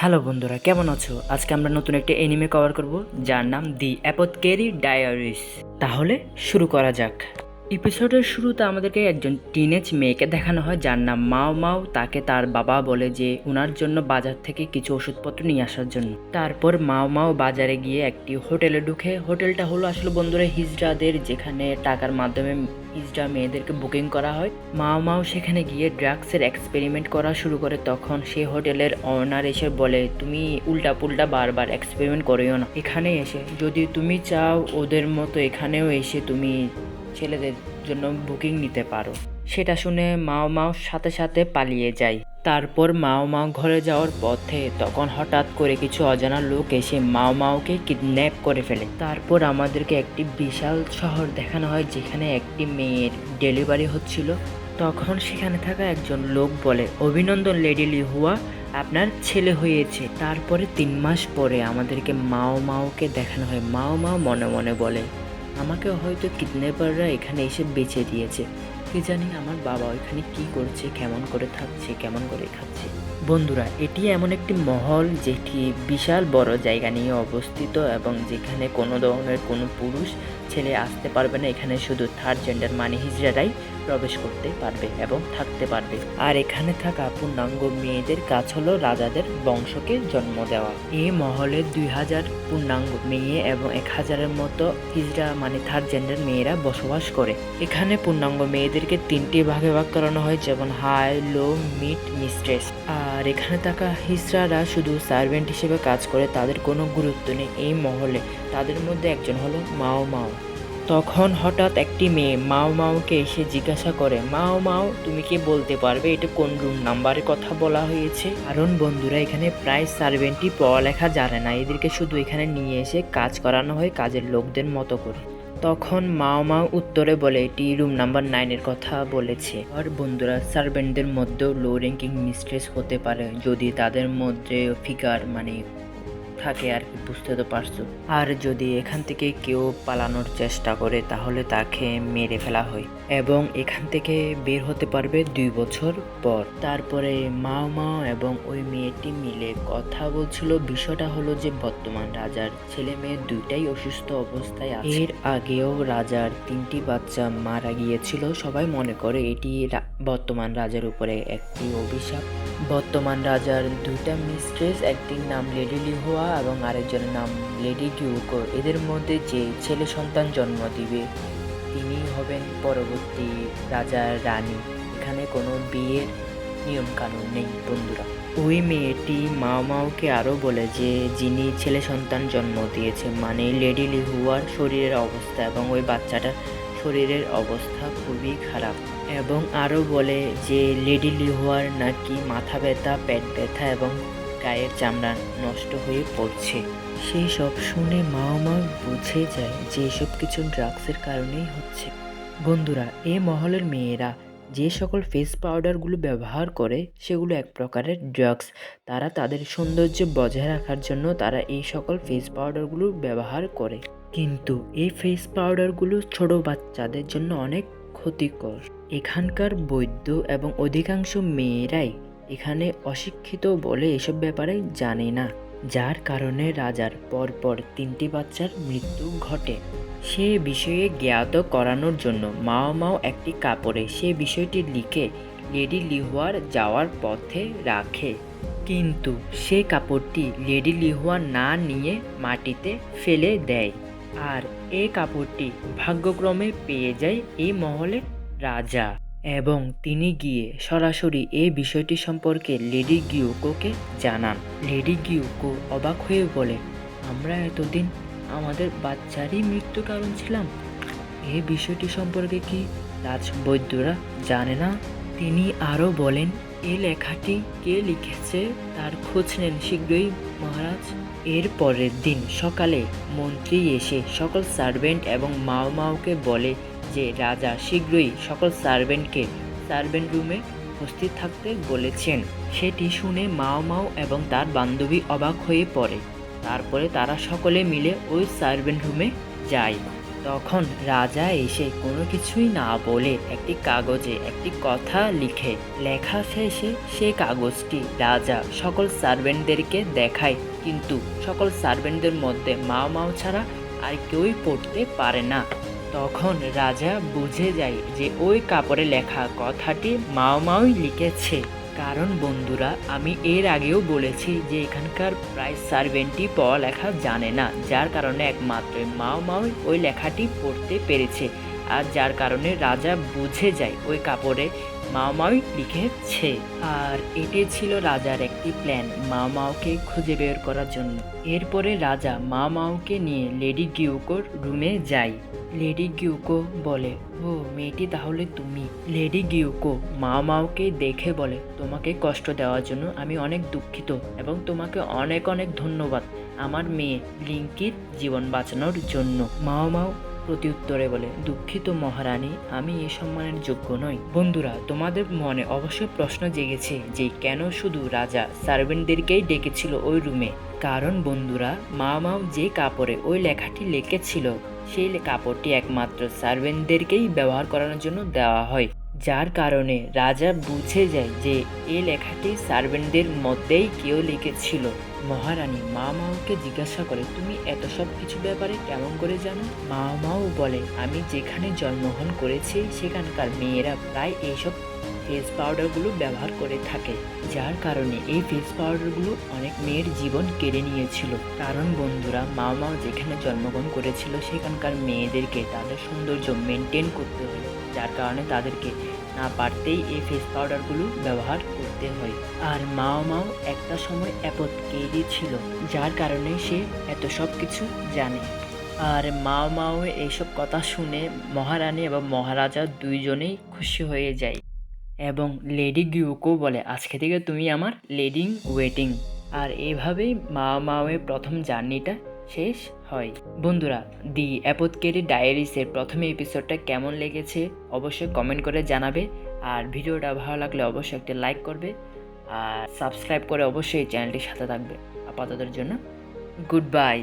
Hello বন্ধুরা, কেমন আছো? আজকে আমরা নতুন একটা এনিমে কভার করব যার নাম দি অ্যাপথকেরি ডায়ারিস। তাহলে শুরু করা যাক। এপিসোডের শুরুতে আমাদেরকে একজন টিনেজ মেয়েকে দেখানো হয় যার নাম মাও মাও। তাকে তার বাবা বলে যে ওনার জন্য বাজার থেকে কিছু ওষুধপত্র নিয়ে আসার জন্য। তারপর মাও মাও বাজারে গিয়ে একটি হোটেলে ঢুকে। হোটেলটা হলো আসলে বন্ধুরা হিজড়াদের, যেখানে টাকার মাধ্যমে হিজড়া মেয়েদেরকে বুকিং করা হয়। মাও মাও সেখানে গিয়ে ড্রাগসের এক্সপেরিমেন্ট করা শুরু করে। তখন সেই হোটেলের অনার এসে বলে, তুমি উল্টা পুল্টা বারবার এক্সপেরিমেন্ট করিও না, এখানে এসে যদি তুমি চাও ওদের মতো এখানেও এসে তুমি ছেলেদের জন্য বুকিং নিতে পারো। সেটা শুনে মাও মাও সাথে সাথে পালিয়ে যায়। তারপর মাও মাও ঘরে যাওয়ার পথে তখন হঠাৎ করে কিছু অজানা লোক এসে মাও মাওকে কিডন্যাপ করে ফেলে। তারপর আমাদেরকে একটি বিশাল শহর দেখানো হয় যেখানে একটি মেয়ের ডেলিভারি হচ্ছিল। তখন সেখানে থাকা একজন লোক বলে, অভিনন্দন লেডি লিহুয়া, আপনার ছেলে হয়েছে। তারপরে 3 মাস পরে আমাদেরকে মাও মাওকে দেখানো হয়। মাও মাও মনে মনে বলে, আমাকে হয়তো কিডন্যাপাররা এখানে এসে বেঁচে দিয়েছে, কি জানি আমার বাবা এখানে কি করছে, কেমন করে থাকছে, কেমন করে খাচ্ছে। বন্ধুরা, এটি এমন একটি মহল যেটি বিশাল বড় জায়গা নিয়ে অবস্থিত এবং যেখানে কোনো ধরনের কোনো পুরুষ ছেলে আসতে পারবে না। এখানে শুধু থার্ড জেন্ডার মানে হিজড়ারাই প্রবেশ করতে পারবে এবং থাকতে পারবে। আর এখানে থাকা পূর্ণাঙ্গ মেয়েদের কাজ হলো রাজাদের বংশকে জন্ম দেওয়া। এই মহলে 2000 পূর্ণাঙ্গ মেয়ে এবং 1000-এর মতো হিজড়া মানে থার্ড জেন্ডার মেয়েরা বসবাস করে। এখানে পূর্ণাঙ্গ মেয়েদেরকে 3টি ভাগে ভাগ করানো হয়, যেমন হাই, লো, মিড, মিস্ট্রেস। আর এখানে থাকা হিজড়ারা শুধু সার্ভেন্ট হিসেবে কাজ করে, তাদের কোনো গুরুত্ব নেই এই মহলে। তাদের মধ্যে একজন হলো মাও মাও। তখন হঠাৎ একটি মেয়ে মাও মাওকে এসে জিজ্ঞাসা করে, মাও মাও তুমি কি বলতে পারবে এটা কোন রুম নাম্বারের কথা বলা হয়েছে? কারণ বন্ধুরা, এখানে প্রায় সার্ভেন্টই পড়ালেখা জানে না, এদেরকে শুধু এখানে নিয়ে এসে কাজ করানো হয় কাজের লোকদের মতো করে। তখন মাও মাও উত্তরে বলে এটি রুম নাম্বার 9-এর কথা বলেছে। আর বন্ধুরা, সার্ভেন্টদের মধ্যেও লো র্যাঙ্কিং মিস্ট্রেস হতে পারে যদি তাদের মধ্যে ফিগার মানে থাকে আর কি, বুঝতে তো পারছো। আর যদি এখান থেকে কেউ পালানোর চেষ্টা করে তাহলে তাকে মেরে ফেলা হয় এবং এখান থেকে বের হতে পারবে 2 বছর পর। তারপরে মাও মাও এবং ওই মেয়েটি মিলে কথা বলছিল। বিষয়টা হলো যে বর্তমান রাজার ছেলে মেয়ে দুইটাই অসুস্থ অবস্থায় আছে। এর আগেও রাজার 3টি বাচ্চা মারা গিয়েছিল। সবাই মনে করে এটি বর্তমান রাজার উপরে একটি অভিশাপ। বর্তমান রাজার 2টা মিস্ট্রেস, একটির নাম লেডি লিহুয়া এবং আরেকজনের নাম লেডি গিউকো। এদের মধ্যে যে ছেলে সন্তান জন্ম দিবে তিনি হবেন পরবর্তী রাজার রানী। এখানে কোনো বিয়ের নিয়ম কানুন নেই বন্ধুরা। ওই মেয়েটি মাও মাওকে আরও বলে যে যিনি ছেলে সন্তান জন্ম দিয়েছে মানে লেডি লিহুয়ার শরীরের অবস্থা এবং ওই বাচ্চাটার শরীরের অবস্থা খুবই খারাপ, এবং আরও বলে যে লেডি লিহুয়ার নাকি মাথা ব্যথা, পেট ব্যথা এবং গায়ের চামড়া নষ্ট হয়ে পড়ছে। সেই সব শুনে মাও মাও বুঝে যায় যে এসব কিছু ড্রাগসের কারণেই হচ্ছে। বন্ধুরা, এই মহলের মেয়েরা যে সকল ফেস পাউডারগুলো ব্যবহার করে সেগুলো এক প্রকারের ড্রাগস। তারা তাদের সৌন্দর্য বজায় রাখার জন্য তারা এই সকল ফেস পাউডারগুলো ব্যবহার করে, কিন্তু এই ফেস পাউডারগুলো ছোট বাচ্চাদের জন্য অনেক ক্ষতিকর। এখানকার বৈদ্য এবং অধিকাংশ মেয়েরাই এখানে অশিক্ষিত বলে এসব ব্যাপারে জানে না, যার কারণে রাজার পরপর 3টি বাচ্চার মৃত্যু ঘটে। সে বিষয়ে জ্ঞাত করানোর জন্য মাও মাও একটি কাপড়ে সে বিষয়টি লিখে লেডি লিহুয়ার যাওয়ার পথে রাখে, কিন্তু সে কাপড়টি লেডি লিহুয়া না নিয়ে মাটিতে ফেলে দেয়। আর এই কাপড়টি ভাগ্যক্রমে পেয়ে যায় এই মহলের রাজা, এবং তিনি গিয়ে সরাসরি এই বিষয়টি সম্পর্কে লেডি গিউকোকে জানান। লেডি গিউকো অবাক হয়ে বলে, আমরা এতদিন আমাদের বাচ্চারই মৃত্যুর কারণ ছিলাম, এই বিষয়টি সম্পর্কে কি রাজবৈদ্যরা জানে না? তিনি আরও বলেন, এই লেখাটি কে লিখেছে তার খোঁজ নেন শীঘ্রই মহারাজ। এর পরের দিন সকালে মন্ত্রী এসে সকল সার্ভেন্ট এবং মাও মাওকে বলে যে রাজা শীঘ্রই সকল সার্ভেন্টকে সার্ভেন্ট রুমে উপস্থিত থাকতে বলেছেন। সেটি শুনে মাও মাও এবং তার বান্ধবী অবাক হয়ে পড়ে। তারপরে তারা সকলে মিলে ওই সার্ভেন্ট রুমে যায়। তখন রাজা এসে কোনো কিছুই না বলে একটি কাগজে একটি কথা লিখে লেখা শেষে সেই কাগজটি রাজা সকল সার্ভেন্টদেরকে দেখায়, কিন্তু সকল সার্ভেন্টদের মধ্যে মাও মাও ছাড়া আর কেউই পড়তে পারে না। তখন রাজা বুঝে যায় যে ওই কাপড়ে লেখা কথাটি মাও মাওই লিখেছে। কারণ বন্ধুরা, আমি এর আগেও বলেছি যে এখানকার প্রায় সার্ভেন্টই পড়ালেখা জানে না, যার কারণে একমাত্র মাও মাওই ওই লেখাটি পড়তে পেরেছে। আর যার কারণে রাজা বুঝে যায় ওই কাপড়ে মাও মাওই লিখেছে। আর এটি ছিল রাজার একটি প্ল্যান মাও মাওকে খুঁজে বের করার জন্য। এরপরে রাজা মাও মাওকে নিয়ে লেডি গিউকোর রুমে যায়। লেডি গিউকো বলে, ও মেয়েটি তাহলে তুমি। লেডি গিউকো মাও মাওকে দেখে বলে, তোমাকে কষ্ট দেওয়ার জন্য আমি অনেক দুঃখিত এবং তোমাকে অনেক অনেক ধন্যবাদ আমার মেয়ে ব্লিঙ্কির জীবন বাঁচানোর জন্য। মাও মাও প্রত্যুত্তরে বলে, দুঃখিত মহারানী, আমি এই সম্মানের যোগ্য নই। বন্ধুরা, তোমাদের মনে অবশ্যই প্রশ্ন জেগেছে যে কেন শুধু রাজা সার্ভেন্টদেরকেই ডেকেছিল ওই রুমে। কারণ বন্ধুরা, মাও মাও যে কাপড়ে ওই লেখাটি লিখেছিল সেই কাপড়টি একমাত্র সার্ভেন্টদেরকেই ব্যবহার করানোর জন্য দেওয়া হয়। যার কারণে রাজা বুঝে যায় যে এই লেখাটি সার্ভেন্টদের মধ্যেই কেউ লিখেছিল। মহারানী মাও মাওকে জিজ্ঞাসা করে, তুমি এত সব কিছু ব্যাপারে কেমন করে জানো? মাও মাও বলে, আমি যেখানে জন্মগ্রহণ করেছি সেখানকার মেয়েরা প্রায় এইসব ফেস পাউডারগুলো ব্যবহার করে থাকে, যার কারণে এই ফেস পাউডারগুলো অনেক মেয়ের জীবন কেড়ে নিয়েছিল। কারণ বন্ধুরা, মাও মাও যেখানে জন্মগ্রহণ করেছিল সেখানকার মেয়েদেরকে তাদের সৌন্দর্য মেনটেন করতে হয়, যার কারণে তাদেরকে না পারতেই এই ফেস পাউডারগুলো ব্যবহার করতে হয়। আর মাও মাও একটা সময় অ্যাপথকেরি ছিল, যার কারণে সে এত সব কিছু জানে। আর মাও মাও এইসব কথা শুনে মহারানী এবং মহারাজা দুইজনেই খুশি হয়ে যায় এবং লেডি গিউকো বলে, আজকে থেকে তুমি আমার লেডি ওয়েটিং। আর এভাবেই মাও মাওয়ের প্রথম জার্নিটা শেষ হয়। বন্ধুরা, দি অ্যাপথকেরি ডায়েরিসের প্রথম এপিসোডটা কেমন লেগেছে অবশ্যই কমেন্ট করে জানাবে। আর ভিডিওটা ভালো লাগলে অবশ্যই একটা লাইক করবে আর সাবস্ক্রাইব করে অবশ্যই চ্যানেলটির সাথে থাকবে। আপাততের জন্য গুড বাই।